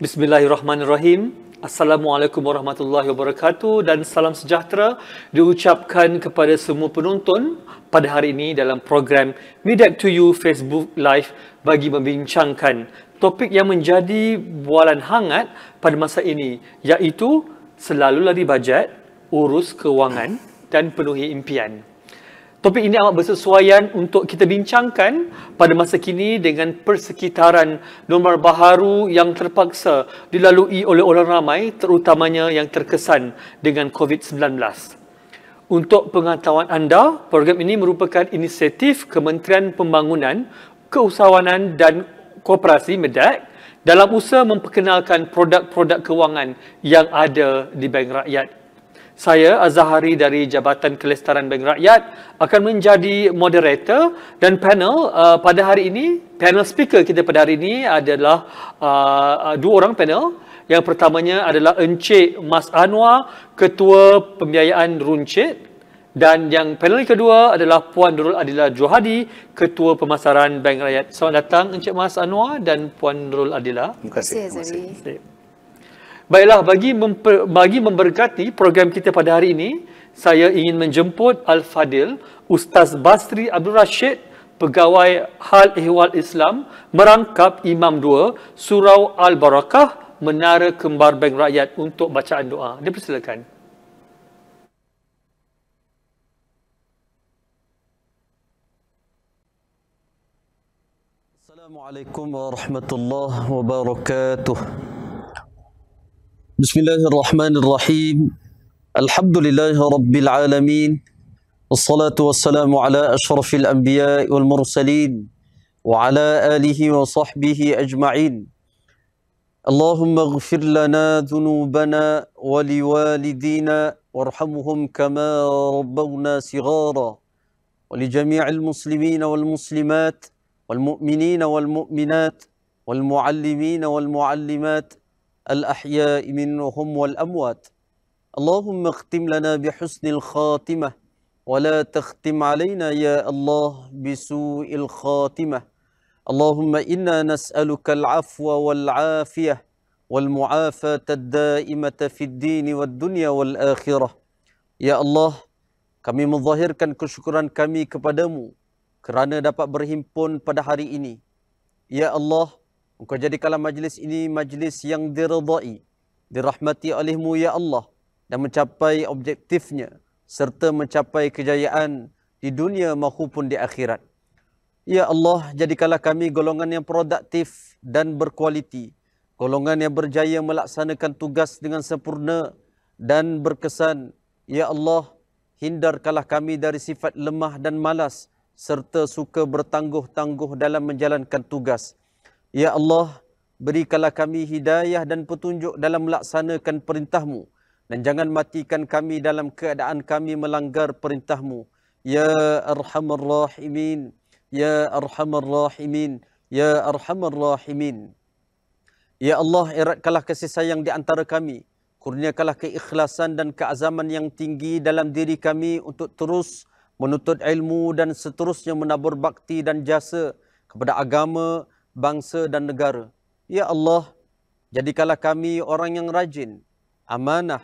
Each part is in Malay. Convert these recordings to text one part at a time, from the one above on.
Bismillahirrahmanirrahim. Assalamualaikum warahmatullahi wabarakatuh dan salam sejahtera diucapkan kepada semua penonton pada hari ini dalam program Medak to You Facebook Live bagi membincangkan topik yang menjadi bualan hangat pada masa ini, iaitu selalulah di bajet, urus kewangan dan penuhi impian. Topik ini amat bersesuaian untuk kita bincangkan pada masa kini dengan persekitaran norma baharu yang terpaksa dilalui oleh orang ramai, terutamanya yang terkesan dengan COVID-19. Untuk pengetahuan anda, program ini merupakan inisiatif Kementerian Pembangunan, Keusahawanan dan Koperasi Medak dalam usaha memperkenalkan produk-produk kewangan yang ada di Bank Rakyat. Saya, Azahari dari Jabatan Kelestarian Bank Rakyat, akan menjadi moderator dan panel pada hari ini. Panel speaker kita pada hari ini adalah dua orang panel. Yang pertamanya adalah Encik Mas Anwar, Ketua Pembiayaan Runcit. Dan yang panel kedua adalah Puan Nurul Adila Johadi, Ketua Pemasaran Bank Rakyat. Selamat datang Encik Mas Anwar dan Puan Nurul Adila. Terima kasih. Terima kasih. Baiklah, bagi memberkati program kita pada hari ini, saya ingin menjemput Al-Fadil Ustaz Basri Abdul Rashid, Pegawai Hal Ehwal Islam, merangkap Imam 2 Surau Al-Barakah, Menara Kembar Bank Rakyat untuk bacaan doa. Dipersilakan. Assalamualaikum warahmatullahi wabarakatuh. Bismillahirrahmanirrahim. Alhamdulillahi rabbil alamin. Wassalatu wassalamu ala ashrafil anbiya wal mursalin wa ala alihi wa sahbihi ajma'in. Allahumma ighfir lana dhunubana wa liwalidina warhamhum kama rabbawna sighara wa li jami'il muslimina wal muslimat wal mu'minina wal mu'minat wal muallimina wal muallimat الأحياء منهم والأموات. اللهم اختم لنا بحسن الخاتمة ولا تختم علينا يا الله بسوء الخاتمة. اللهم إنا نسألك العفو والعافية والمعافاة الدائمة في الدين والدنيا والآخرة. Ya Allah, kami menzahirkan kesyukuran kami kepadamu kerana dapat berhimpun pada hari ini. Ya Allah, Engkau jadikanlah majlis ini majlis yang diridai, dirahmati olehmu ya Allah, dan mencapai objektifnya serta mencapai kejayaan di dunia maupun di akhirat. Ya Allah, jadikanlah kami golongan yang produktif dan berkualiti, golongan yang berjaya melaksanakan tugas dengan sempurna dan berkesan. Ya Allah, hindarkanlah kami dari sifat lemah dan malas serta suka bertangguh-tangguh dalam menjalankan tugas. Ya Allah, berikanlah kami hidayah dan petunjuk dalam melaksanakan perintah-Mu dan jangan matikan kami dalam keadaan kami melanggar perintah-Mu. Ya Arhamar Rahimin, Ya Arhamar Rahimin, Ya Arhamar Rahimin. Ya Allah, eratkanlah kasih sayang di antara kami. Kurniakanlah keikhlasan dan keazaman yang tinggi dalam diri kami untuk terus menuntut ilmu dan seterusnya menabur bakti dan jasa kepada agama, bangsa dan negara. Ya Allah, jadikanlah kami orang yang rajin, amanah,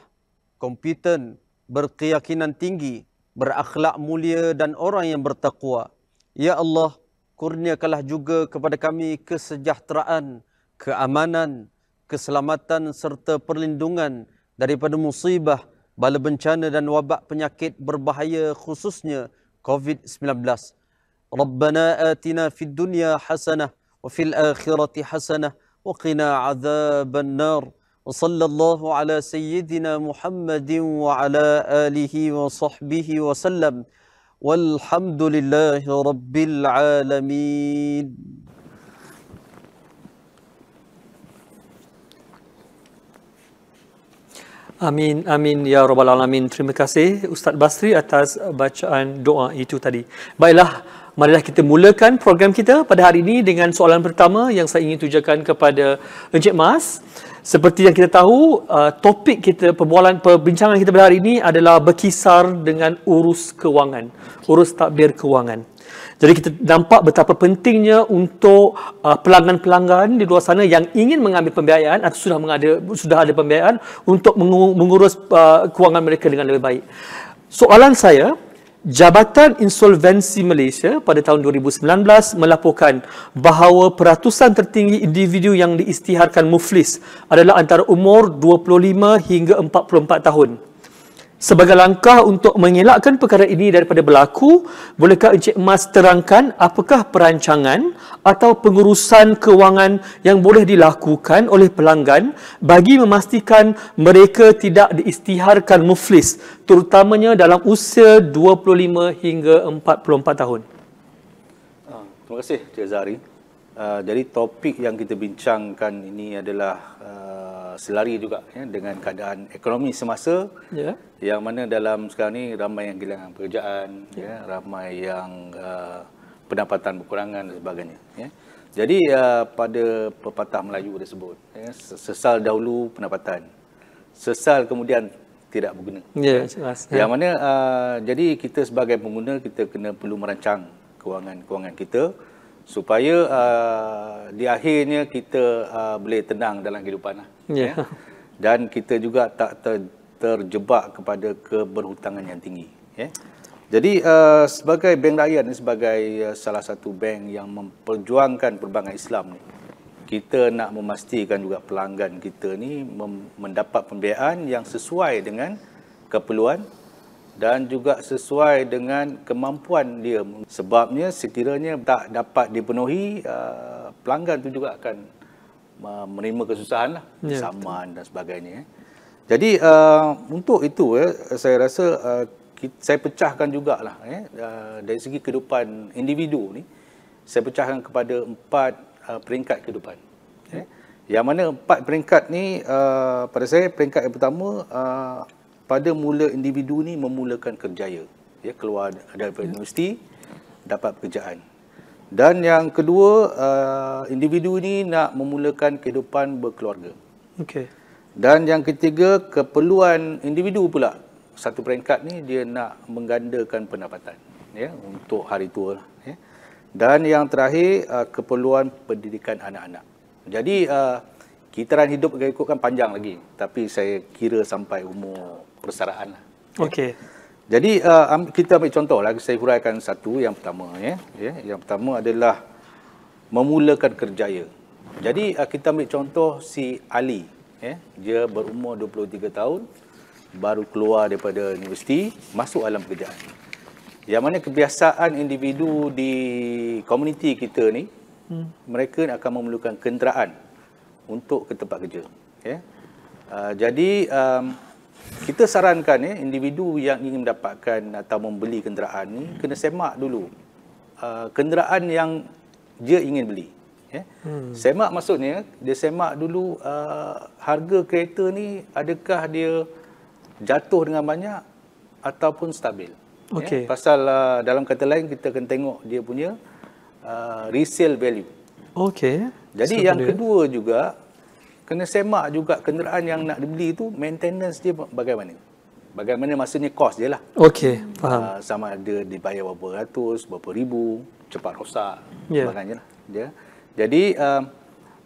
kompeten, berkeyakinan tinggi, berakhlak mulia dan orang yang bertakwa. Ya Allah, kurniakanlah juga kepada kami kesejahteraan, keamanan, keselamatan serta perlindungan daripada musibah, bala bencana dan wabak penyakit berbahaya khususnya COVID-19. Rabbana atina fid dunya hasanah وفي الآخرة حسنة وقنا عذاب النار وصلى الله على سيدنا محمد وعلى آله وصحبه وسلم والحمد لله رب العالمين. Amin, amin ya rabbal alamin. Terima kasih Ustaz Basri atas bacaan doa itu tadi. Baiklah, marilah kita mulakan program kita pada hari ini dengan soalan pertama yang saya ingin tujukan kepada Encik Mas. Seperti yang kita tahu, topik kita, perbincangan kita pada hari ini adalah berkisar dengan urus kewangan, urus tadbir kewangan. Jadi kita nampak betapa pentingnya untuk pelanggan-pelanggan di luar sana yang ingin mengambil pembiayaan atau sudah ada pembiayaan untuk mengurus kewangan mereka dengan lebih baik. Soalan saya, Jabatan Insolvensi Malaysia pada tahun 2019 melaporkan bahawa peratusan tertinggi individu yang diisytiharkan muflis adalah antara umur 25 hingga 44 tahun. Sebagai langkah untuk mengelakkan perkara ini daripada berlaku, bolehkah Encik Mas terangkan apakah perancangan atau pengurusan kewangan yang boleh dilakukan oleh pelanggan bagi memastikan mereka tidak diisytiharkan muflis, terutamanya dalam usia 25 hingga 44 tahun? Terima kasih Cik Zahari. Jadi topik yang kita bincangkan ini adalah selari juga dengan keadaan ekonomi semasa, yang mana dalam sekarang ni ramai yang kehilangan pekerjaan, ramai yang pendapatan berkurangan dan sebagainya. Jadi pada pepatah Melayu tersebut, sesal dahulu pendapatan, sesal kemudian tidak berguna. Yang mana jadi kita sebagai pengguna, kita perlu merancang kewangan kita supaya di akhirnya kita boleh tenang dalam kehidupan dan kita juga tak terjebak kepada keberhutangan yang tinggi. Jadi sebagai bank rakyat ni, sebagai salah satu bank yang memperjuangkan perbankan Islam ni, kita nak memastikan juga pelanggan kita ni mendapat pembiayaan yang sesuai dengan keperluan dan juga sesuai dengan kemampuan dia. Sebabnya sekiranya tak dapat dipenuhi, pelanggan tu juga akan menerima kesusahan lah, saman dan sebagainya. Jadi untuk itu saya rasa saya pecahkan jugalah dari segi kehidupan individu ni, saya pecahkan kepada 4 peringkat kehidupan. Yang mana 4 peringkat ni pada saya, peringkat yang pertama, pada mula individu ni memulakan kerjaya, keluar daripada universiti, dapat pekerjaan. Dan yang kedua, individu ni nak memulakan kehidupan berkeluarga. Dan yang ketiga, keperluan individu pula, satu peringkat ni dia nak menggandakan pendapatan untuk hari tua lah. Dan yang terakhir, keperluan pendidikan anak-anak. Jadi kitaran hidup ikutkan panjang lagi, tapi saya kira sampai umur persaraan lah. Jadi kita ambil contoh lah, saya huraikan satu. Yang pertama yang pertama adalah memulakan kerjaya. Jadi kita ambil contoh si Ali, dia berumur 23 tahun, baru keluar daripada universiti, masuk alam pekerjaan. Yang mana kebiasaan individu di komuniti kita ni, mereka akan memerlukan kenderaan untuk ke tempat kerja. Jadi kita sarankan individu yang ingin mendapatkan atau membeli kenderaan ni kena semak dulu kenderaan yang dia ingin beli. Semak maksudnya dia semak dulu harga kereta ni, adakah dia jatuh dengan banyak ataupun stabil. Pasal dalam kata lain kita akan tengok dia punya resale value. Jadi yang kedua juga, kena semak juga kenderaan yang nak dibeli tu, maintenance dia bagaimana. Bagaimana maksudnya kos dia lah. Faham. Sama ada dibayar berapa ratus, berapa ribu, cepat rosak, sebagainya lah. Jadi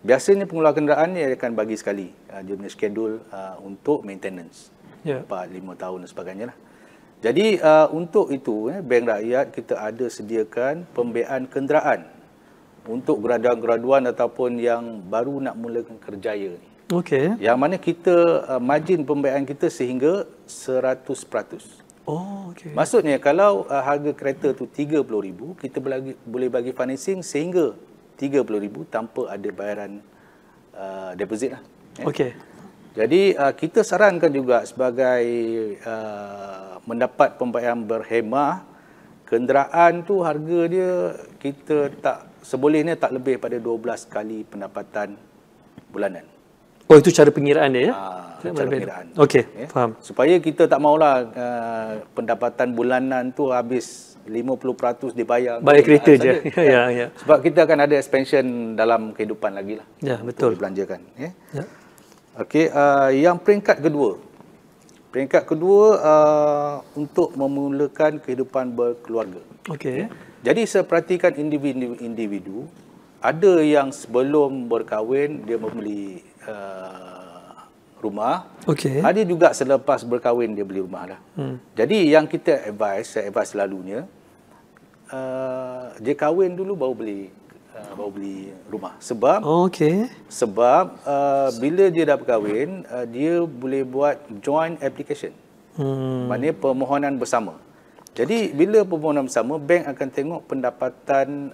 biasanya pengeluaran kenderaan ni akan bagi sekali dia punya schedule untuk maintenance. 4-5 tahun dan sebagainya lah. Jadi untuk itu bank rakyat kita ada sediakan pembiayaan kenderaan untuk graduan-graduan ataupun yang baru nak mulakan kerjaya ni. Yang mana kita margin pembiayaan kita sehingga 100%. Maksudnya kalau harga kereta tu 30,000, kita boleh bagi financing sehingga 30,000 tanpa ada bayaran deposit lah. Jadi kita sarankan juga sebagai mendapat pembayaran berhemah, kenderaan tu harga dia kita sebolehnya tak lebih pada 12 kali pendapatan bulanan. Itu cara pengiraan dia cara pengiraan. Faham. Supaya kita tak maulah pendapatan bulanan tu habis 50% dibayar. Bayar kereta je. Sebab kita akan ada expansion dalam kehidupan lagi lah. Betul. Dibelanjakan. Yang peringkat kedua. Peringkat kedua untuk memulakan kehidupan berkeluarga. Jadi saya perhatikan individu, ada yang sebelum berkahwin dia membeli rumah. Okey. Ada juga selepas berkahwin dia beli rumah lah. Jadi yang saya advise selalunya, dia kahwin dulu baru beli rumah. Sebab bila dia dah berkahwin, dia boleh buat joint application. Maknanya permohonan bersama. Jadi bila permohonan bersama, bank akan tengok pendapatan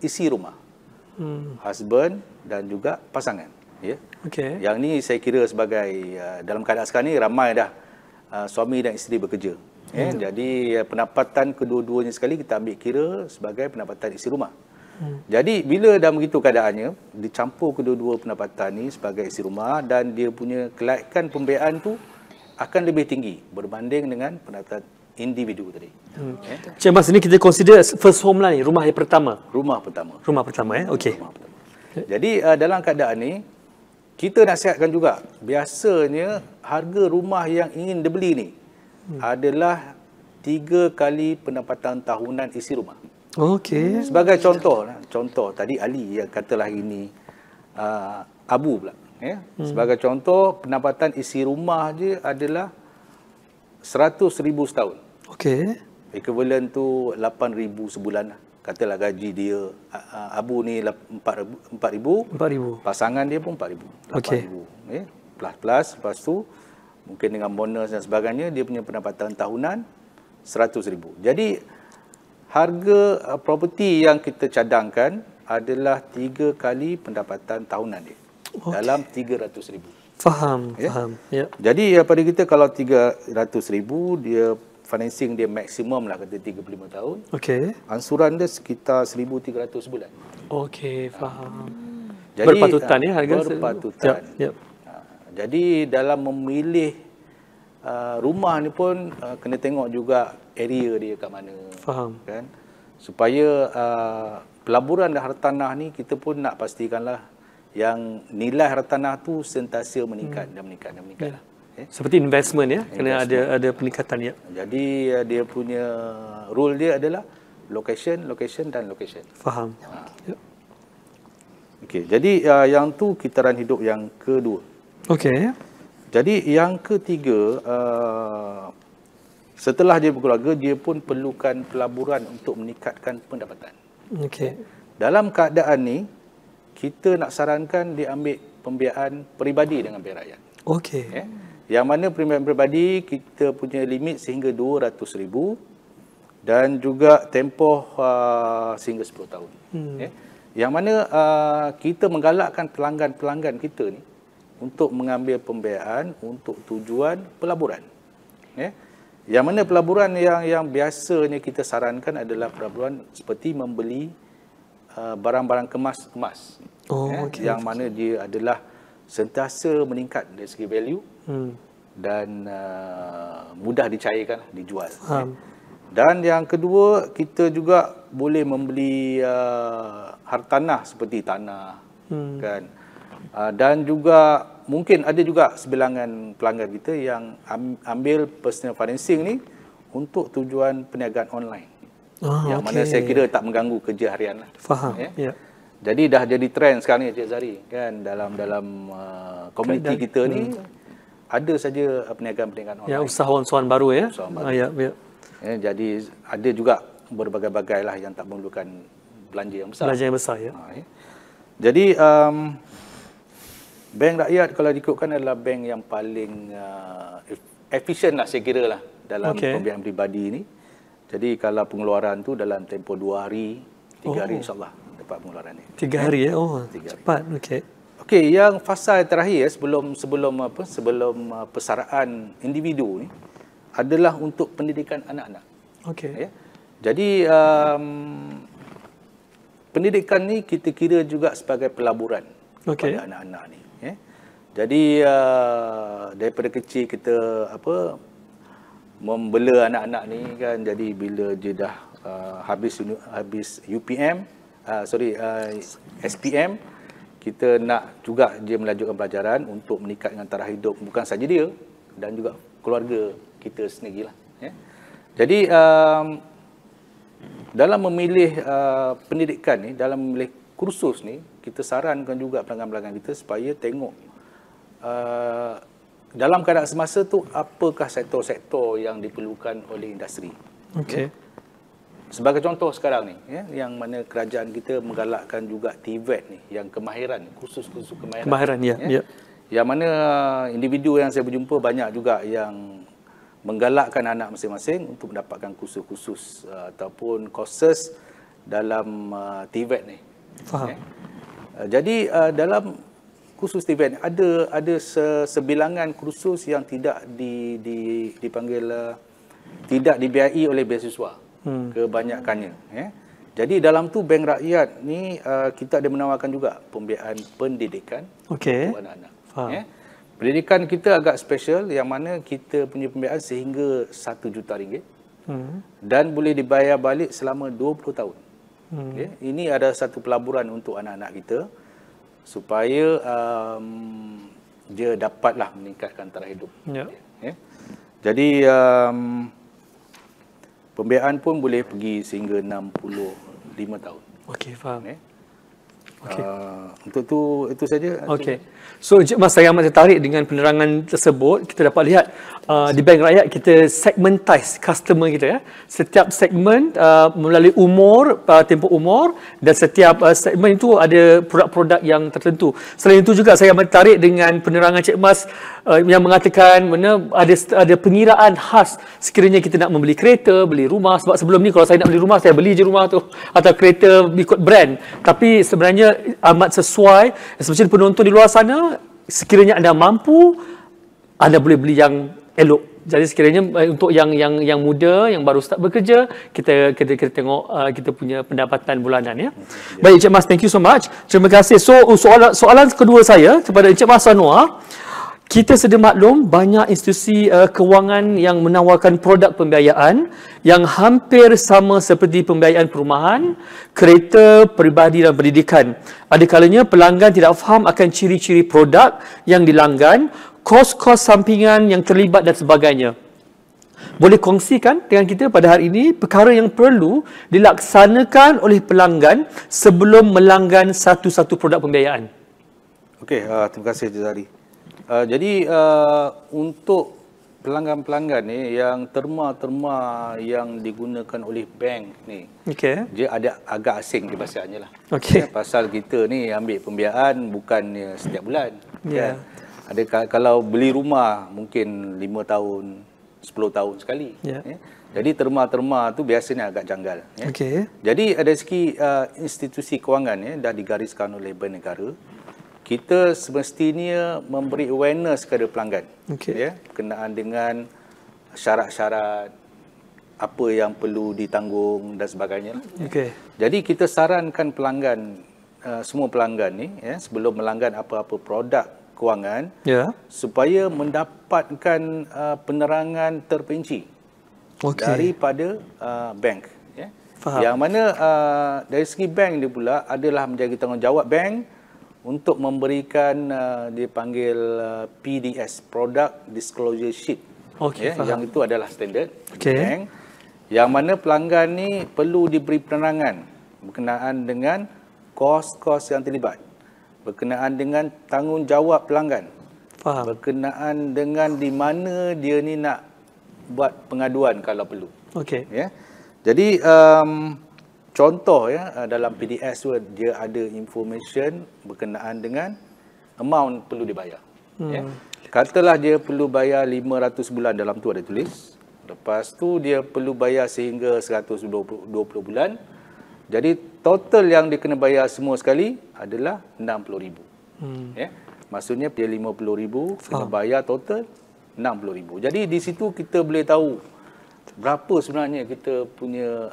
isi rumah. Husband dan juga pasangan. Ya. Okay. Yang ni saya kira sebagai dalam keadaan sekarang ni ramai dah suami dan isteri bekerja. Jadi pendapatan kedua-duanya sekali kita ambil kira sebagai pendapatan isi rumah. Jadi bila dah begitu keadaannya, dicampur kedua-dua pendapatan ni sebagai isi rumah dan dia punya kelaikan pembiayaan tu akan lebih tinggi berbanding dengan pendapatan individu tadi. Cik Mas, ni kita consider first home lah ni, rumah yang pertama. Rumah pertama. Rumah pertama okey. Jadi dalam keadaan ni kita nasihatkan juga, biasanya harga rumah yang ingin dibeli ni adalah 3 kali pendapatan tahunan isi rumah. Okey. Sebagai contoh tadi Ali yang katalah ini Abu pula. Sebagai contoh, pendapatan isi rumah je adalah 100,000 setahun. Okey. Equivalent tu 8,000 sebulan lah. Katalah gaji dia Abu ni 4,000. Pasangan dia pun 4,000. Okey. Plus lepas tu mungkin dengan bonus dan sebagainya dia punya pendapatan tahunan 100,000. Jadi harga properti yang kita cadangkan adalah 3 kali pendapatan tahunan dia. Dalam 300,000. Faham. Ya. Jadi pada kita kalau 300,000 dia financing dia maksimum lah kata 35 tahun. Okey. Ansuran dia sekitar 1,300 sebulan. Okey, faham. Jadi berpatutan ya harga. Berpatutan. Yep. Jadi dalam memilih rumah ni pun kena tengok juga area dia kat mana. Faham. Kan? Supaya pelaburan dan hartanah ni kita pun nak pastikanlah yang nilai hartanah tu sentiasa meningkat dan meningkat. Ya. Seperti investment ya, kena ada peningkatan ya. Jadi dia punya rule dia adalah location. Faham. Ya. Okey, jadi yang tu kitaran hidup yang kedua. Okey. Jadi yang ketiga, setelah dia berkeluarga, dia pun perlukan pelaburan untuk meningkatkan pendapatan. Okey. Dalam keadaan ni, kita nak sarankan dia ambil pembiayaan peribadi dengan bank rakyat. Okey. Yang mana pembiayaan peribadi kita punya limit sehingga 200,000 dan juga tempoh sehingga 10 tahun. Yang mana kita menggalakkan pelanggan-pelanggan kita ni untuk mengambil pembiayaan untuk tujuan pelaburan. Yang mana pelaburan yang biasanya kita sarankan adalah pelaburan seperti membeli barang-barang kemas. Yang mana dia adalah sentiasa meningkat dari segi value dan mudah dicairkan, dijual. Dan yang kedua, kita juga boleh membeli hartanah seperti tanah, kan. Dan juga mungkin ada juga sebilangan pelanggan kita yang ambil personal financing ni untuk tujuan perniagaan online. Yang mana saya kira tak mengganggu kerja harian lah. Faham. Ya. Jadi dah jadi trend sekarang ni Cik Zari, kan, dalam komuniti kita ni ada saja perniagaan-perniagaan online. Ya, usahawan-usahawan baru ya. Ya. Jadi ada juga berbagai-bagai lah yang tak memerlukan belanja yang besar. Ya. Jadi bank rakyat kalau diikutkan adalah bank yang paling efisien lah saya kira lah dalam pembiayaan peribadi ni. Jadi kalau pengeluaran tu dalam tempoh 2 hari, 3 hari insyaAllah dapat pengeluaran ni. 3 hari ya? Cepat. Okey, yang fasa terakhir sebelum persaraan individu ni adalah untuk pendidikan anak-anak. Jadi pendidikan ni kita kira juga sebagai pelaburan kepada anak-anak ni. Jadi daripada kecil kita membela anak-anak ni, kan. Jadi bila dia dah habis SPM, kita nak juga dia melanjutkan pelajaran untuk meningkatkan taraf hidup bukan saja dia dan juga keluarga kita sendirilah. Jadi dalam memilih pendidikan ni, dalam memilih kursus ni, kita sarankan juga pelanggan-pelanggan kita supaya tengok dalam keadaan semasa tu apakah sektor-sektor yang diperlukan oleh industri. Okey. Sebagai contoh sekarang ni, yang mana kerajaan kita menggalakkan juga TVET ni, yang kemahiran, kursus-kursus kemahiran. Kemahiran, ya. Yang mana individu yang saya berjumpa banyak juga yang menggalakkan anak masing-masing untuk mendapatkan kursus-kursus ataupun courses dalam TVET ni. Faham. Jadi dalam kursus TVET ada sebilangan kursus yang tidak dipanggil tidak dibiayai oleh beasiswa. Kebanyakannya. Jadi dalam tu Bank Rakyat ni kita ada menawarkan juga pembiayaan pendidikan untuk anak-anak. Pendidikan kita agak special yang mana kita punya pembiayaan sehingga RM1 juta dan boleh dibayar balik selama 20 tahun. Ini ada satu pelaburan untuk anak-anak kita supaya dia dapatlah meningkatkan taraf hidup. Jadi pembiayaan pun boleh pergi sehingga 65 tahun. Okey, faham. Untuk itu saja. Okey. So Encik Mas, saya amat tertarik dengan penerangan tersebut. Kita dapat lihat di Bank Rakyat kita segmentize customer kita, ya. Setiap segmen melalui umur, tempoh umur, dan setiap segmen itu ada produk-produk yang tertentu. Selain itu juga saya amat tertarik dengan penerangan Encik Mas yang mengatakan ada pengiraan khas sekiranya kita nak membeli kereta, beli rumah. Sebab sebelum ni kalau saya nak beli rumah, saya beli je rumah tu, atau kereta ikut brand. Tapi sebenarnya amat sesuai, especially penonton di luar sana, sekiranya anda mampu, anda boleh beli yang elok. Jadi sekiranya untuk yang muda, yang baru start bekerja, kita tengok kita punya pendapatan bulanan, ya. Baik Encik Mas, thank you so much. Terima kasih. So soalan kedua saya kepada Encik Mas Anwar, kita sedia maklum banyak institusi kewangan yang menawarkan produk pembiayaan yang hampir sama seperti pembiayaan perumahan, kereta, peribadi dan pendidikan. Ada kalanya pelanggan tidak faham akan ciri-ciri produk yang dilanggan, kos-kos sampingan yang terlibat dan sebagainya. Boleh kongsikan dengan kita pada hari ini perkara yang perlu dilaksanakan oleh pelanggan sebelum melanggan satu-satu produk pembiayaan? Okey, terima kasih Jazari. Jadi untuk pelanggan-pelanggan ni yang terma-terma yang digunakan oleh bank ni, dia ada agak asing bahasanya lah. Pasal kita ni ambil pembiayaan bukan setiap bulan. Kan? Ada kalau beli rumah mungkin 5 tahun, 10 tahun sekali. Jadi terma-terma tu biasanya agak janggal. Jadi ada segi institusi kewangan dah digariskan oleh Bank Negara. Kita semestinya memberi awareness kepada pelanggan berkenaan dengan syarat-syarat, apa yang perlu ditanggung dan sebagainya. Jadi kita sarankan pelanggan, semua pelanggan ni sebelum melanggan apa-apa produk kewangan supaya mendapatkan penerangan terperinci daripada bank. Yang mana dari segi bank dia pula adalah menjadi tanggungjawab bank untuk memberikan dipanggil PDS, Product Disclosure Sheet. Yang itu adalah standard bank, yang mana pelanggan ni perlu diberi penerangan berkenaan dengan kos-kos yang terlibat, berkenaan dengan tanggungjawab pelanggan, berkenaan dengan di mana dia ni nak buat pengaduan kalau perlu. Jadi contoh dalam PDS tu dia ada information berkenaan dengan amount perlu dibayar. Katalah dia perlu bayar 500 bulan, dalam tu ada tulis. Lepas tu dia perlu bayar sehingga 120 bulan. Jadi total yang dia kena bayar semua sekali adalah 60,000. Maksudnya dia 50,000 kena bayar total 60,000. Jadi di situ kita boleh tahu berapa sebenarnya kita punya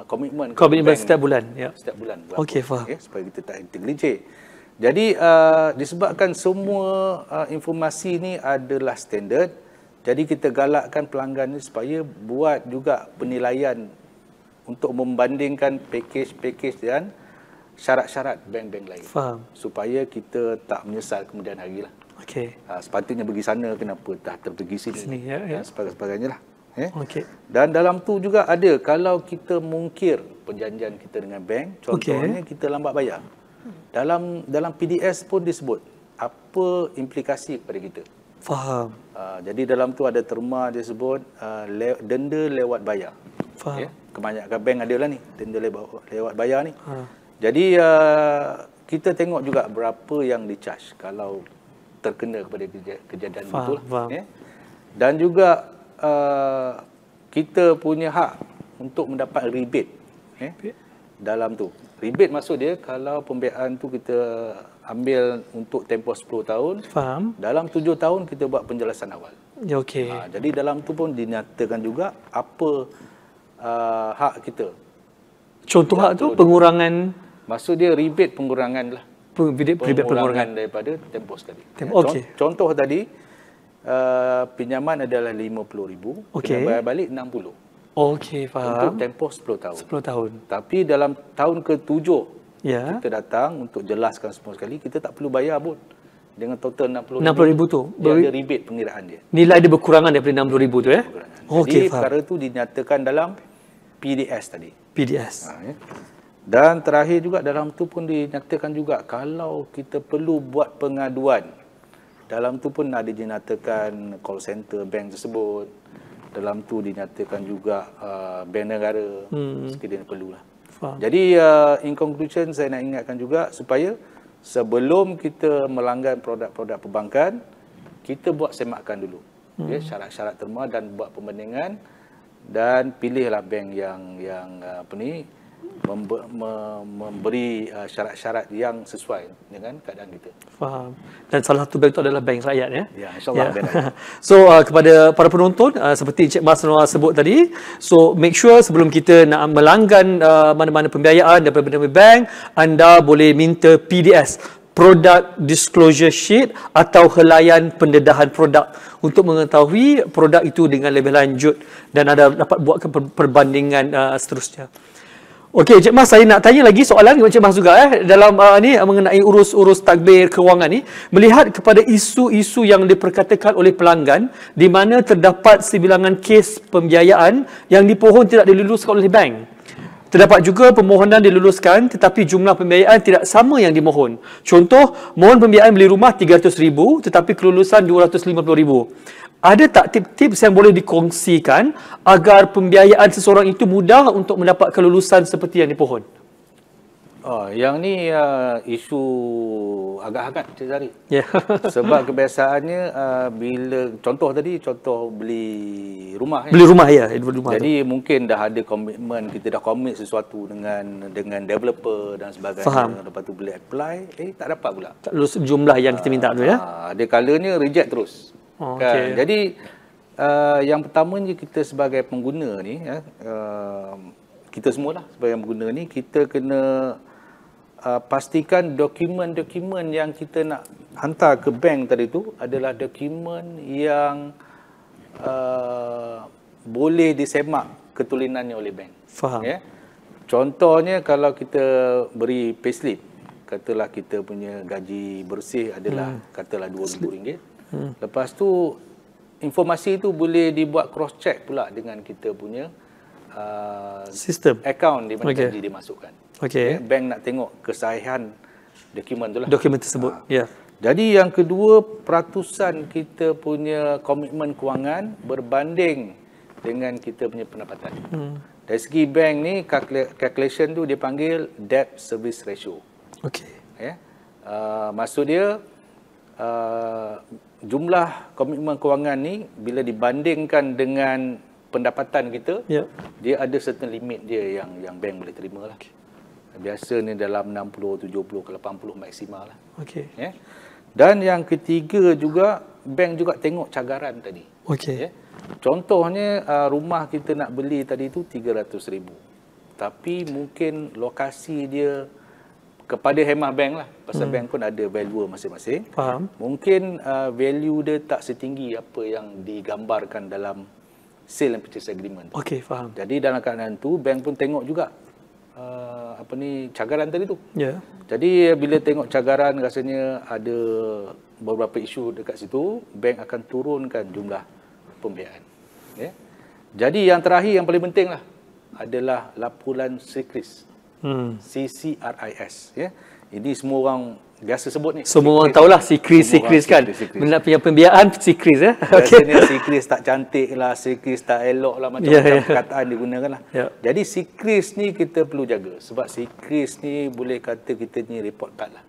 komitmen setiap bulan. Setiap bulan. Faham. Supaya kita tak tergelincir. Jadi disebabkan semua informasi ni adalah standard, jadi kita galakkan pelanggan ni supaya buat juga penilaian untuk membandingkan package-package dan syarat-syarat bank-bank lain. Supaya kita tak menyesal kemudian hari lah. Sepatutnya pergi sana, kenapa tak terpergi sini. Sebagainya lah. Okey. Dan dalam tu juga ada kalau kita mungkir perjanjian kita dengan bank, contohnya kita lambat bayar. Dalam PDS pun disebut apa implikasi kepada kita. Faham. Jadi dalam tu ada terma dia sebut denda lewat bayar. Faham. Kebanyakan bank ada lah ni denda lewat bayar ni. Jadi kita tengok juga berapa yang di-charge kalau terkena kepada kejadian betul. Dan juga kita punya hak untuk mendapat rebate dalam tu. Rebate maksud dia kalau pembiayaan tu kita ambil untuk tempoh 10 tahun. Faham. Dalam 7 tahun kita buat penjelasan awal. Ya, okey. Jadi dalam tu pun dinyatakan juga apa hak kita. Contoh hak tu pengurangan, maksud dia rebate pengurangan lah. pengurangan daripada tempoh sekali. Okey. Contoh tadi pinjaman adalah RM50,000, Okey. kena bayar balik RM60. Okey, faham. Untuk tempoh 10 tahun. 10 tahun. Tapi dalam tahun ke-7 Ya. kita datang untuk jelaskan semua sekali, kita tak perlu bayar pun. Dengan total RM60,000 tu. Dia ada rebate pengiraan dia. Nilai dia berkurangan daripada RM60,000 tu ya. Jadi perkara tu dinyatakan dalam PDS tadi. PDS. Dan terakhir juga dalam tu pun dinyatakan juga kalau kita perlu buat pengaduan, dalam tu pun ada dinyatakan call center bank tersebut. Dalam tu dinyatakan juga bank negara sekiranya perlulah. Faham. Jadi in conclusion saya nak ingatkan juga supaya sebelum kita melanggar produk-produk perbankan, kita buat semakan dulu. Syarat-syarat terma dan buat perbandingan dan pilihlah bank yang memberi syarat-syarat yang sesuai dengan keadaan kita. Faham. Dan salah satu bank itu adalah bank rakyat ya. Ya, insya-Allah bank rakyat. So kepada para penonton seperti Encik Mas Noah sebut tadi, so make sure sebelum kita nak melanggan mana-mana pembiayaan daripada bank, anda boleh minta PDS, Product Disclosure Sheet atau helaian pendedahan produk untuk mengetahui produk itu dengan lebih lanjut dan anda dapat buat perbandingan seterusnya. Okey, Encik Mas, saya nak tanya lagi soalan Encik Mas juga dalam ni mengenai urus tadbir kewangan ni, melihat kepada isu-isu yang diperkatakan oleh pelanggan di mana terdapat sebilangan kes pembiayaan yang dipohon tidak diluluskan oleh bank. Terdapat juga permohonan diluluskan tetapi jumlah pembiayaan tidak sama yang dimohon. Contoh, mohon pembiayaan beli rumah RM300,000 tetapi kelulusan RM250,000. Ada tak tips-tips yang boleh dikongsikan agar pembiayaan seseorang itu mudah untuk mendapat kelulusan seperti yang dipohon? Yang ni isu agak hangat, Cik Zari. Ya. Sebab kebiasaannya contoh beli rumah. Beli rumah ya, rumah. Jadi mungkin dah ada komitmen, kita dah komit sesuatu dengan developer dan sebagainya. Faham. Lepas tu boleh apply, tak dapat pula. Tak lulus jumlah yang kita minta tu ya. Ada kalanya reject terus. Kan? Jadi yang pertamanya kita sebagai pengguna ni kita semualah sebagai pengguna ni kita kena pastikan dokumen-dokumen yang kita nak hantar ke bank tadi tu adalah dokumen yang boleh disemak ketulinannya oleh bank. Faham. Ya? Contohnya kalau kita beri payslip, katalah kita punya gaji bersih adalah katalah RM2,000. Lepas tu informasi itu boleh dibuat cross check pula dengan kita punya sistem akaun di mana gaji dimasukkan. Okey. Bank nak tengok kesahihan dokumen tu lah. Dokumen tersebut. Ya. Jadi yang kedua, peratusan kita punya komitmen kewangan berbanding dengan kita punya pendapatan. Dari segi bank ni calculation tu dia panggil debt service ratio. Okey. Maksud dia jumlah komitmen kewangan ni bila dibandingkan dengan pendapatan kita, dia ada certain limit dia yang bank boleh terima lah. Biasa ni dalam 60, 70 ke 80 maksimal lah. Okey. Dan yang ketiga juga, bank juga tengok cagaran tadi. Okey. Contohnya rumah kita nak beli tadi tu RM300,000. Tapi mungkin lokasi dia kepada hemah bank lah. Pasal bank pun ada value masing-masing. Faham. Mungkin value dia tak setinggi apa yang digambarkan dalam sale and purchase agreement. Okey, faham. Jadi dalam keadaan tu bank pun tengok juga cagaran tadi tu. Ya. Jadi bila tengok cagaran rasanya ada beberapa isu dekat situ, bank akan turunkan jumlah pembiayaan. Jadi yang terakhir yang paling penting lah adalah laporan CCRIS. CCRIS. Ya. Ini semua orang biasa sebut ni. Semua orang tahulah CCRIS kan. Benda pembiayaan CCRIS ya. Biasanya CCRIS tak cantik lah, CCRIS tak elok lah, macam-macam perkataan digunakan lah. Jadi CCRIS ni kita perlu jaga sebab CCRIS ni boleh kata kita ni report card lah.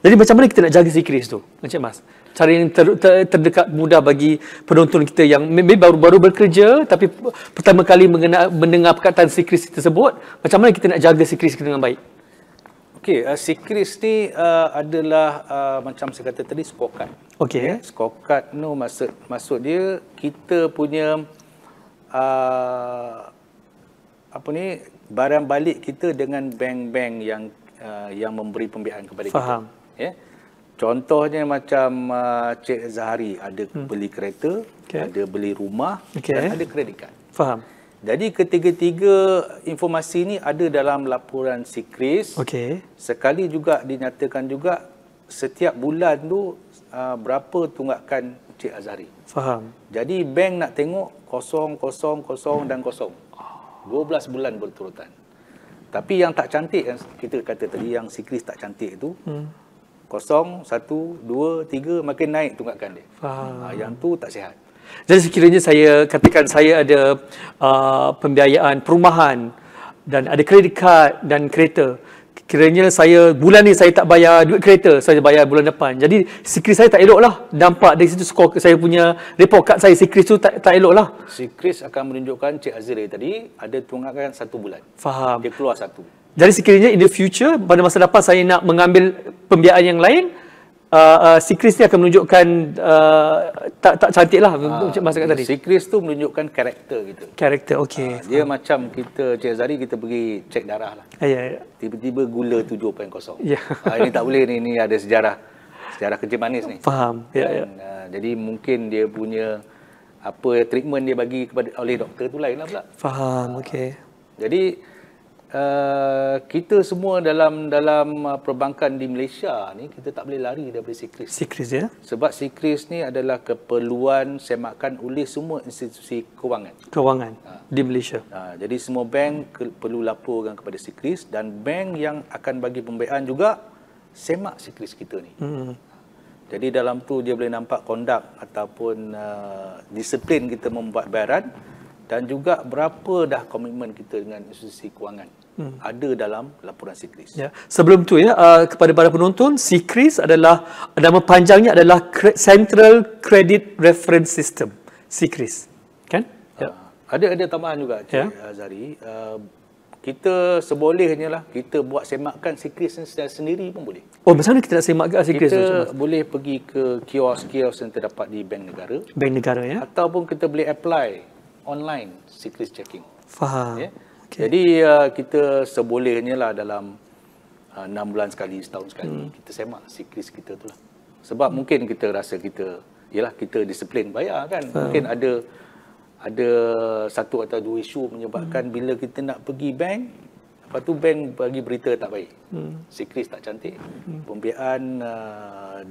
Jadi macam mana kita nak jaga CCRIS tu, Encik Mas? Cara yang terdekat mudah bagi penonton kita yang maybe baru bekerja tapi pertama kali mendengar perkataan CCRIS tersebut, macam mana kita nak jaga CCRIS kita dengan baik? Okey, CCRIS ni adalah macam saya kata tadi, scorecard. Okey. Scorecard tu maksud dia kita punya barang balik kita dengan bank-bank yang memberi pembiayaan kepada Faham. kita. Ya. Contohnya macam Cik Zahari ada beli kereta, ada beli rumah dan ada kredit kad. Faham. Jadi ketiga-tiga informasi ni ada dalam laporan CCRIS. Sekali juga dinyatakan juga setiap bulan tu berapa tunggakan Cik Azhari. Faham. Jadi bank nak tengok kosong, kosong, kosong dan kosong. 12 bulan berturutan. Tapi yang tak cantik yang kita kata tadi, yang CCRIS tak cantik tu, 0, 1, 2, 3 makin naik tunggakan dia. Faham. Yang tu tak sihat. Jadi sekiranya saya katakan saya ada pembiayaan perumahan dan ada kredit kad dan kereta, kiranya saya bulan ni saya tak bayar duit kereta, saya bayar bulan depan. Jadi CCRIS saya tak elok lah. Nampak dari situ skor saya punya report kad saya, CCRIS tu tak elok lah. CCRIS akan menunjukkan Cik Azhari tadi ada tunggakan 1 bulan. Faham. Dia keluar 1. Jadi sekiranya in the future, pada masa depan saya nak mengambil pembiayaan yang lain, CCRIS ni akan menunjukkan tak cantik lah masa tadi. CCRIS tu menunjukkan karakter kita. Karakter, okey. Dia macam kita, Cik Azhari, kita pergi cek darah lah. Tiba-tiba gula 7.0. Ini tak boleh ni ada sejarah kerja manis ni. Faham. Jadi mungkin dia punya treatment dia bagi oleh doktor tu lain lah pula. Faham, okey. Jadi kita semua dalam perbankan di Malaysia ni, kita tak boleh lari daripada CCRIS. CCRIS ya. Sebab CCRIS ni adalah keperluan semakan oleh semua institusi kewangan di Malaysia. Jadi semua bank perlu laporkan kepada CCRIS, dan bank yang akan bagi pembiayaan juga semak CCRIS kita ni. Jadi dalam tu dia boleh nampak kondak ataupun disiplin kita membuat bayaran, dan juga berapa dah komitmen kita dengan institusi kewangan. Ada dalam laporan CCRIS. Sebelum tu kepada para penonton, CCRIS adalah, nama panjangnya adalah Central Credit Reference System. CCRIS. Kan? Ada tambahan juga, Cik Azhari. Kita sebolehnya lah, kita buat semakan CCRIS sendiri pun boleh. Macam mana kita nak semakkan CCRIS? Kita boleh pergi ke kios-kios yang terdapat di bank negara. Bank negara ya. Ataupun kita boleh apply online CCRIS checking. Faham. Jadi kita sebolehnya lah dalam 6 bulan sekali, setahun sekali, kita semak CCRIS kita tu lah. Sebab mungkin kita rasa kita disiplin bayar kan. Mungkin ada 1 atau 2 isu menyebabkan bila kita nak pergi bank, lepas tu bank bagi berita tak baik. CCRIS tak cantik, pembiayaan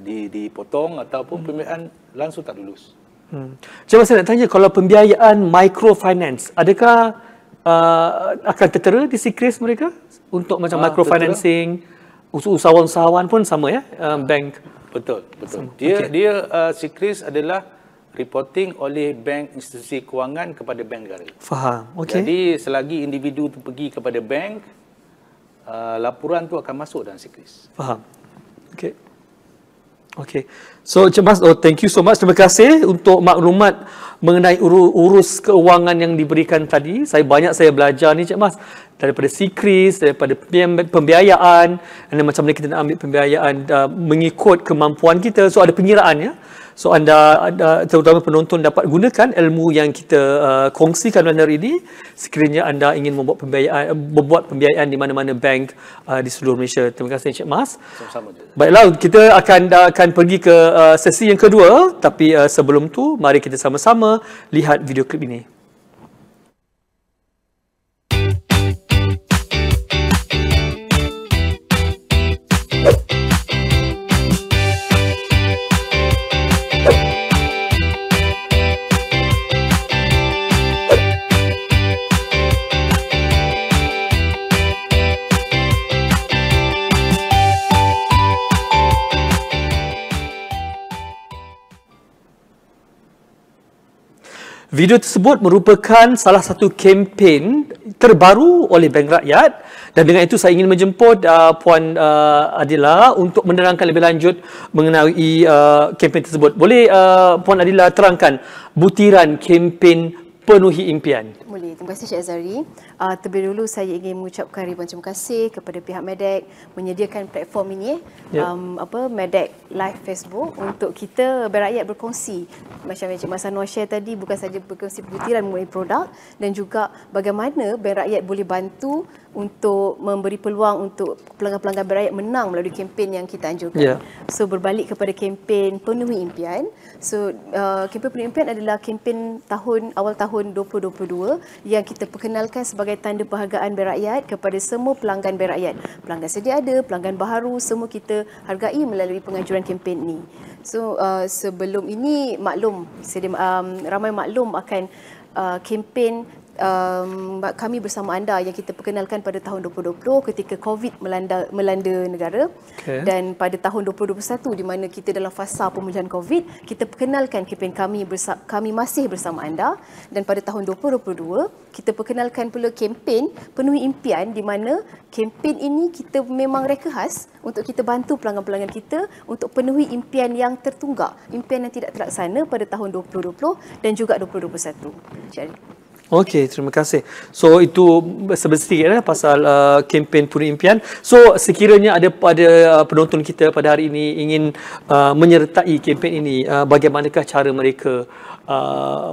dipotong, ataupun pembiayaan langsung tak lulus. Cuma saya nak tanya, kalau pembiayaan microfinance, adakah akan tertera di CCRIS mereka untuk macam microfinancing? Usahawan-usahawan pun sama ya, bank. Betul. Dia CCRIS adalah reporting oleh bank institusi kewangan kepada bank negara. Faham. Jadi selagi individu tu pergi kepada bank, laporan tu akan masuk dalam CCRIS. Faham. Okey. So Encik Mas, thank you so much. Terima kasih untuk maklumat mengenai urus keuangan yang diberikan tadi. Saya belajar ni Encik Mas, daripada CCRIS, daripada pembiayaan, dan macam mana kita nak ambil pembiayaan mengikut kemampuan kita. So ada pengiraan ya. So anda terutama penonton dapat gunakan ilmu yang kita kongsikan pada hari ini sekiranya anda ingin membuat pembiayaan di mana-mana bank di seluruh Malaysia. Terima kasih Encik Mas. Sama-sama. Baiklah, kita akan pergi ke sesi yang kedua, tapi sebelum tu mari kita sama-sama lihat video klip ini. Video tersebut merupakan salah satu kempen terbaru oleh Bank Rakyat, dan dengan itu saya ingin menjemput Puan Adila untuk menerangkan lebih lanjut mengenai kempen tersebut. Boleh Puan Adila terangkan butiran kempen Penuhi Impian? Boleh. Terima kasih Cik Azhari. Terlebih dulu saya ingin mengucapkan ribuan terima kasih kepada pihak Medac menyediakan platform ini, Medac Live Facebook, untuk kita berakyat berkongsi. Macam Cik Mas Anwar share tadi, bukan saja berkongsi butiran mengenai produk, dan juga bagaimana bank rakyat boleh bantu untuk memberi peluang untuk pelanggan-pelanggan bank rakyat menang melalui kempen yang kita anjurkan. So berbalik kepada kempen Penuhi Impian. So kempen Penuhi Impian adalah kempen awal tahun 2022 yang kita perkenalkan sebagai tanda penghargaan bank rakyat kepada semua pelanggan bank rakyat. Pelanggan sedia ada, pelanggan baharu, semua kita hargai melalui penganjuran kempen ini. So sebelum ini ramai maklum akan kempen kami bersama anda yang kita perkenalkan pada tahun 2020 ketika COVID melanda negara, dan pada tahun 2021 di mana kita dalam fasa pemulihan COVID, kita perkenalkan kempen kami masih bersama anda, dan pada tahun 2022 kita perkenalkan pula kempen Penuhi Impian, di mana kempen ini kita memang reka khas untuk kita bantu pelanggan-pelanggan kita untuk penuhi impian yang tertunggak, impian yang tidak terlaksana pada tahun 2020 dan juga 2021. Okey, terima kasih. So itu sedikit pasal kempen Penuhi Impian. So sekiranya ada penonton kita pada hari ini ingin menyertai kempen ini, bagaimanakah cara mereka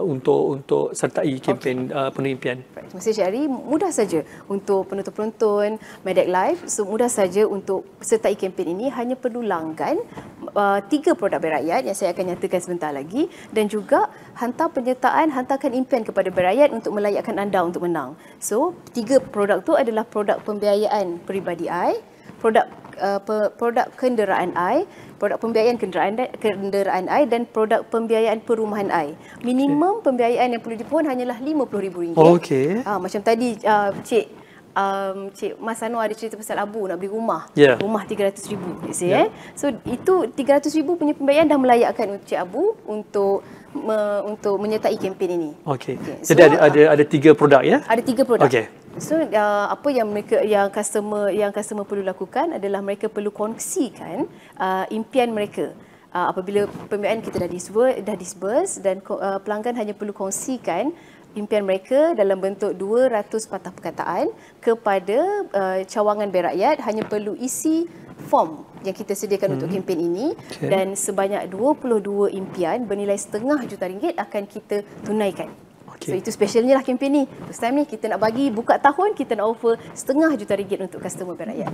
untuk sertai kempen Penuhi Impian? Terima kasih Cik Ari. Mudah saja untuk penonton-penonton Medac Live. So mudah saja untuk sertai kempen ini, hanya perlu langgan 3 produk bank rakyat yang saya akan nyatakan sebentar lagi, dan juga hantarkan impian kepada bank rakyat untuk melayakkan anda untuk menang. So 3 produk tu adalah produk pembiayaan peribadi I, produk kenderaan I, produk pembiayaan kenderaan I, dan produk pembiayaan perumahan I. Minimum pembiayaan yang perlu dipohon hanyalah RM50,000. Okey. Macam tadi Cik Mas Anwar ada cerita pasal Abu nak beli rumah. Rumah RM300,000. So itu RM300,000 punya pembiayaan dah melayakkan Cik Abu untuk menyertai kempen ini. Okey. Jadi ada 3 produk ya? Ada 3 produk. Okey. So apa yang customer perlu lakukan adalah mereka perlu kongsikan impian mereka. Apabila pembiayaan kita dah disburse, dan pelanggan hanya perlu kongsikan impian mereka dalam bentuk 200 patah perkataan kepada cawangan bank rakyat. Hanya perlu isi form yang kita sediakan untuk kempen ini, dan sebanyak 22 impian bernilai RM500,000 akan kita tunaikan. So itu specialnya lah kempen ni. First time ni kita nak bagi buka tahun, kita nak offer RM500,000 untuk customer bank rakyat.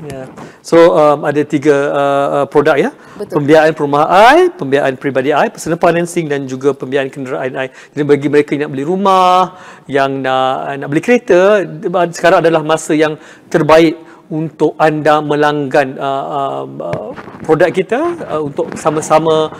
So ada 3 produk ya. Betul. Pembiayaan perumahan I, pembiayaan peribadi I, personal financing, dan juga pembiayaan kenderaan I. Jadi bagi mereka yang nak beli rumah, yang nak beli kereta, sekarang adalah masa yang terbaik untuk anda melanggan produk kita untuk sama-sama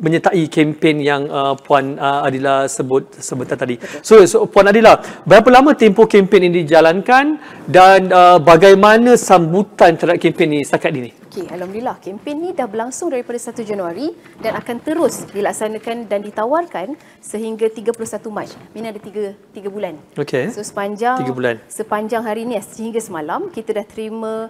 menyertai kempen yang Puan Adila sebut sebentar tadi. So Puan Adila, berapa lama tempoh kempen ini dijalankan, dan bagaimana sambutan terhadap kempen ini setakat ini? Okey, alhamdulillah kempen ni dah berlangsung daripada 1 Januari dan akan terus dilaksanakan dan ditawarkan sehingga 31 Mac. Ini ada 3 bulan. Okey. So sepanjang 3 bulan. Sepanjang hari ni sehingga semalam kita dah terima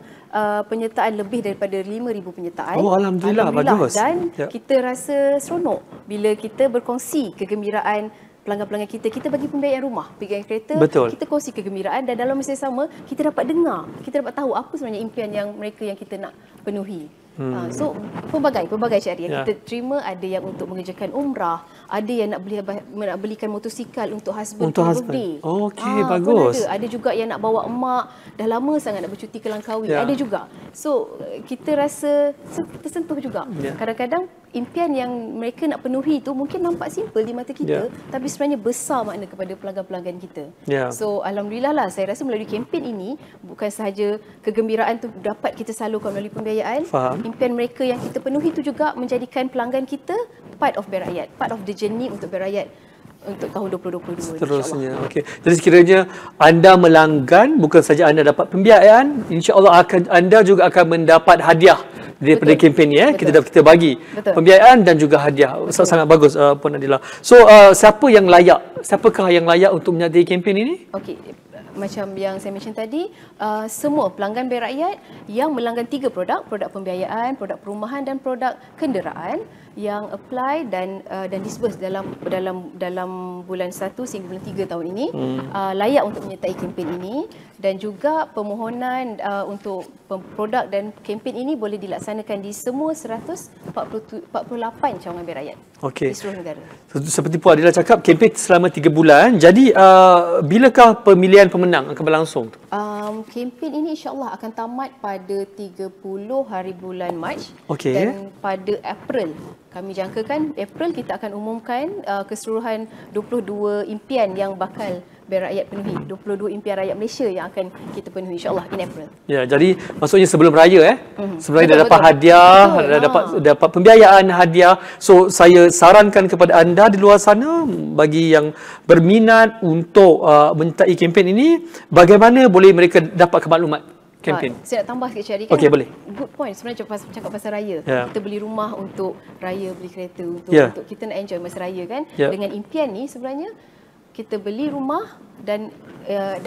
penyertaan lebih daripada 5,000 penyertaan. Oh, alhamdulillah, bagus. Dan kita rasa seronok bila kita berkongsi kegembiraan pelanggan-pelanggan kita bagi pembiayaan rumah, pembiayaan kereta. Betul. Kita kongsi kegembiraan, dan dalam masa yang sama kita dapat dengar, kita dapat tahu apa sebenarnya impian yang mereka yang kita nak penuhi. So pelbagai syariah yang kita terima, ada yang untuk mengerjakan umrah, ada yang nak belikan motosikal untuk husband birthday. Okey, bagus. Ada juga yang nak bawa emak dah lama sangat nak bercuti ke Langkawi. Ada juga. So kita rasa tersentuh juga. Kadang-kadang impian yang mereka nak penuhi tu mungkin nampak simple di mata kita, tapi sebenarnya besar makna kepada pelanggan-pelanggan kita. So alhamdulillah lah, saya rasa melalui kempen ini bukan sahaja kegembiraan tu dapat kita salurkan melalui pembiayaan. Impian mereka yang kita penuhi itu juga menjadikan pelanggan kita part of bank rakyat, part of the journey untuk bank rakyat untuk tahun 2022. Seterusnya. Okey. Jadi sekiranya anda melanggan, bukan saja anda dapat pembiayaan, insya-Allah anda juga akan mendapat hadiah daripada kempen ni kita bagi pembiayaan dan juga hadiah. Sangat bagus Puan Nadila. So siapakah yang layak untuk menyertai kempen ini? Okey, macam yang saya mention tadi, semua pelanggan Bank Rakyat yang melanggan 3 produk pembiayaan, produk perumahan dan produk kenderaan yang apply dan disburse dalam bulan 1 sehingga bulan 3 tahun ini layak untuk menyertai kempen ini. Dan juga permohonan untuk produk dan kempen ini boleh dilaksanakan di semua 148 cawangan Bank Rakyat di seluruh negara. Seperti Puan Adila cakap, kempen selama 3 bulan. Jadi bilakah pemilihan pemenang akan berlangsung? Kempen ini insya-Allah akan tamat pada 30 hari bulan Mac dan pada April. Kami jangkakan April kita akan umumkan keseluruhan 22 impian yang bakal Bank Rakyat penuhi, 22 impian rakyat Malaysia yang akan kita penuhi insya-Allah in April. Ya, jadi maksudnya sebelum raya sebelum dah dapat hadiah, dapat pembiayaan hadiah. So saya sarankan kepada anda di luar sana bagi yang berminat untuk menyertai kempen ini, bagaimana boleh mereka dapat maklumat kempen? Saya nak tambah sikit Syari kan. Okey, boleh. Good point sebenarnya cakap pasal raya. Kita beli rumah untuk raya, beli kereta untuk kita nak enjoy masa raya kan. Dengan impian ni sebenarnya kita beli rumah dan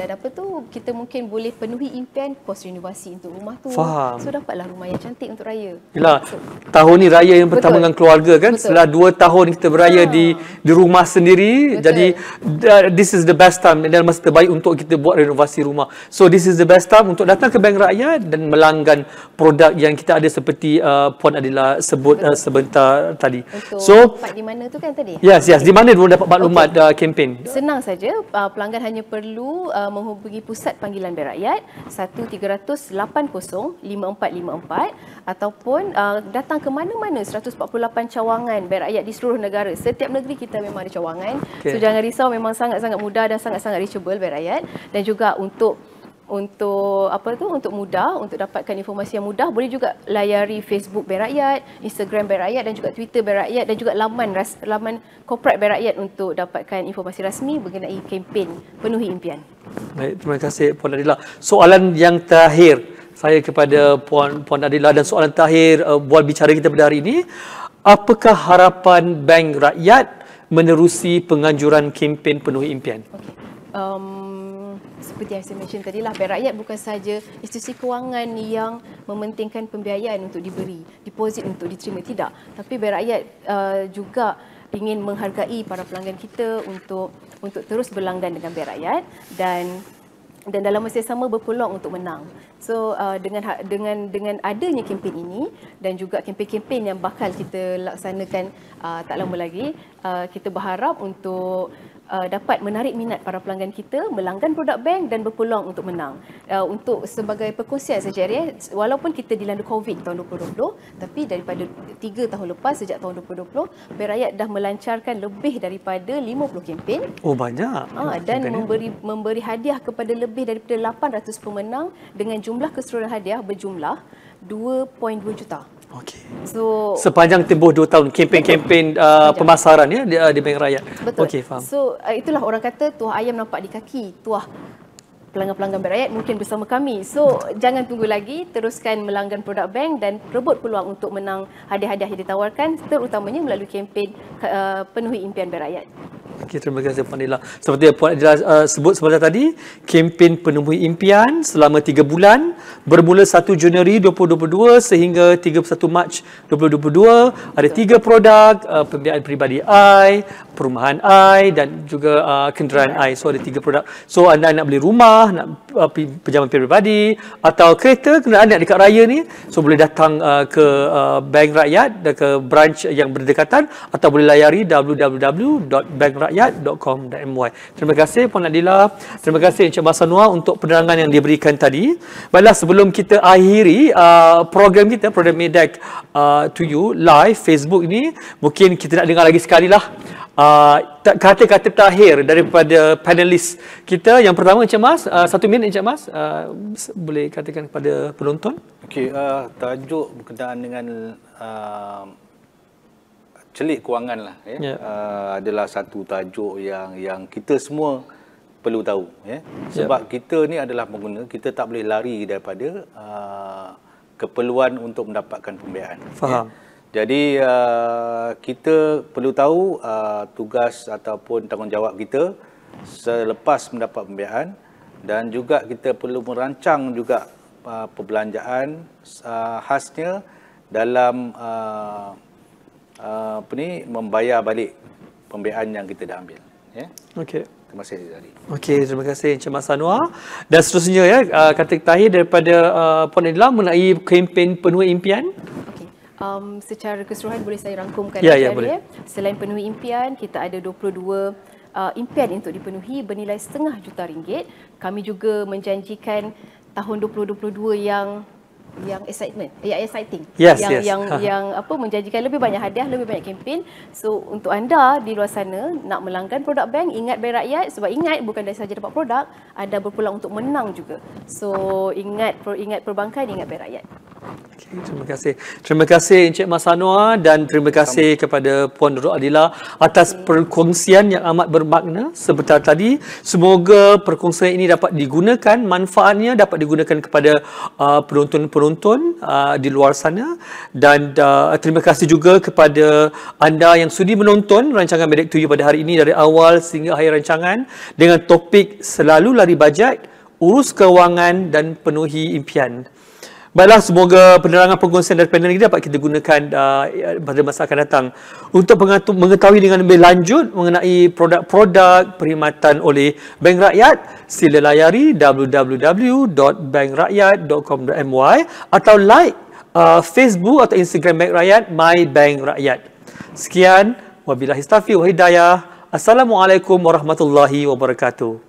apa tu, kita mungkin boleh penuhi impian kos renovasi untuk rumah tu. Faham. So dapatlah rumah yang cantik untuk raya. Yalah, tahun ni raya yang pertama dengan keluarga kan. Setelah 2 tahun kita beraya di rumah sendiri. Jadi this is the best time dan masa terbaik untuk kita buat renovasi rumah. So this is the best time untuk datang ke Bank Rakyat dan melanggan produk yang kita ada seperti Puan Adila sebut sebentar tadi. Untuk so di mana tu kan tadi? Yes, di mana dulu dapat maklumat kempen? Senang saja, pelanggan hanya perlu menghubungi Pusat Panggilan Bank Rakyat 1380 5454 ataupun datang ke mana-mana 148 cawangan Bank Rakyat di seluruh negara. Setiap negeri kita memang ada cawangan. So jangan risau, memang sangat-sangat mudah dan sangat-sangat reachable Bank Rakyat. Dan juga untuk mudah untuk dapatkan informasi yang mudah, boleh juga layari Facebook Bank Rakyat, Instagram Bank Rakyat dan juga Twitter Bank Rakyat dan juga laman corporate Bank Rakyat untuk dapatkan informasi rasmi mengenai kempen Penuhi Impian. Baik, terima kasih Puan Adila. Soalan yang terakhir saya kepada Puan Adila dan soalan terakhir buat bicara kita pada hari ini, apakah harapan Bank Rakyat menerusi penganjuran kempen Penuhi Impian? Seperti yang saya mention tadi lah, Bank Rakyat bukan sahaja institusi kewangan yang mementingkan pembiayaan untuk diberi, deposit untuk diterima, tidak. Tapi Bank Rakyat juga ingin menghargai para pelanggan kita untuk terus berlanggan dengan Bank Rakyat dan dalam masa yang sama berpeluang untuk menang. So dengan adanya kempen ini dan juga kempen-kempen yang bakal kita laksanakan tak lama lagi, kita berharap untuk dapat menarik minat para pelanggan kita melanggan produk bank dan berpeluang untuk menang. Untuk sebagai perkongsian saja, walaupun kita dilanda COVID tahun 2020, tapi daripada 3 tahun lepas sejak tahun 2020, Bank Rakyat dah melancarkan lebih daripada 50 kempen. Oh, banyak. Dan memberi hadiah kepada lebih daripada 800 pemenang dengan jumlah keseluruhan hadiah berjumlah 2.2 juta. Okey. So sepanjang tempoh 2 tahun kempen pemasaran di Bank Rakyat. Betul. Okey, faham. So itulah orang kata tuah ayam nampak di kaki, tuah pelanggan-pelanggan Bank Rakyat mungkin bersama kami. So jangan tunggu lagi, teruskan melanggan produk bank dan rebut peluang untuk menang hadiah-hadiah yang ditawarkan, terutamanya melalui kempen Penuhi Impian Bank Rakyat. Okay, terima kasih Puan Adila. Seperti yang Puan Adila sebut sebentar tadi, kempen Penuhi Impian selama 3 bulan bermula 1 Januari 2022 sehingga 31 Mac 2022. Ada 3 produk, pembiayaan peribadi I, perumahan I dan juga kenderaan I. So ada 3 produk. So anda nak beli rumah, nak pinjaman peribadi atau kereta, kenderaan nak dekat raya ni, so boleh datang ke Bank Rakyat dan ke branch yang berdekatan atau boleh layari www.bankrakyat.com.my. Terima kasih Puan Adila. Terima kasih Encik Masanua untuk penerangan yang diberikan tadi. Baiklah, sebelum kita akhiri program kita, program Medak to You live Facebook ini, mungkin kita nak dengar lagi sekali lah kata-kata terakhir daripada panelis kita. Yang pertama Encik Mas, 1 minit Encik Mas, boleh katakan kepada penonton. Okey, tajuk berkenaan dengan celik kewangan lah, adalah satu tajuk yang kita semua perlu tahu, sebab kita ni adalah pengguna, kita tak boleh lari daripada keperluan untuk mendapatkan pembiayaan. Faham. Jadi kita perlu tahu tugas ataupun tanggungjawab kita selepas mendapat pembiayaan, dan juga kita perlu merancang juga perbelanjaan khasnya dalam membayar balik pembiayaan yang kita dah ambil. Ya. Okey. Terima kasih Zari. Okey, terima kasih Encik Mas Anwar. Dan seterusnya ya, kata terakhir daripada Puan Adila mengenai kempen Penuhi Impian. Okey. Secara keseluruhan boleh saya rangkumkan. Ya, boleh. Selain penuhi impian, kita ada 22 impian untuk dipenuhi bernilai RM500,000. Kami juga menjanjikan tahun 2022 yang exciting. Yes, yang menjanjikan lebih banyak hadiah, lebih banyak kempen. So untuk anda di luar sana nak melanggan produk bank, ingat Bank Rakyat, sebab ingat bukan dari sahaja dapat produk, anda berpeluang untuk menang juga. So ingat perbankan, ingat Bank Rakyat. Okay, terima kasih. Terima kasih Encik Mas Anwar dan terima kasih kepada Puan Nurul Adila atas perkongsian yang amat bermakna sebentar tadi. Semoga perkongsian ini dapat digunakan, manfaatnya dapat digunakan kepada penonton-penonton di luar sana, dan terima kasih juga kepada anda yang sudi menonton rancangan Medik to You pada hari ini dari awal sehingga akhir rancangan dengan topik selalu lari bajet, urus kewangan dan penuhi impian. Baiklah, semoga penerangan perkongsian dari panel ini dapat kita gunakan pada masa akan datang untuk mengetahui dengan lebih lanjut mengenai produk-produk perkhidmatan oleh Bank Rakyat. Sila layari www.bankrakyat.com.my atau like Facebook atau Instagram Bank Rakyat, My Bank Rakyat. Sekian, wabillahi taufiq wal hidayah. Assalamualaikum warahmatullahi wabarakatuh.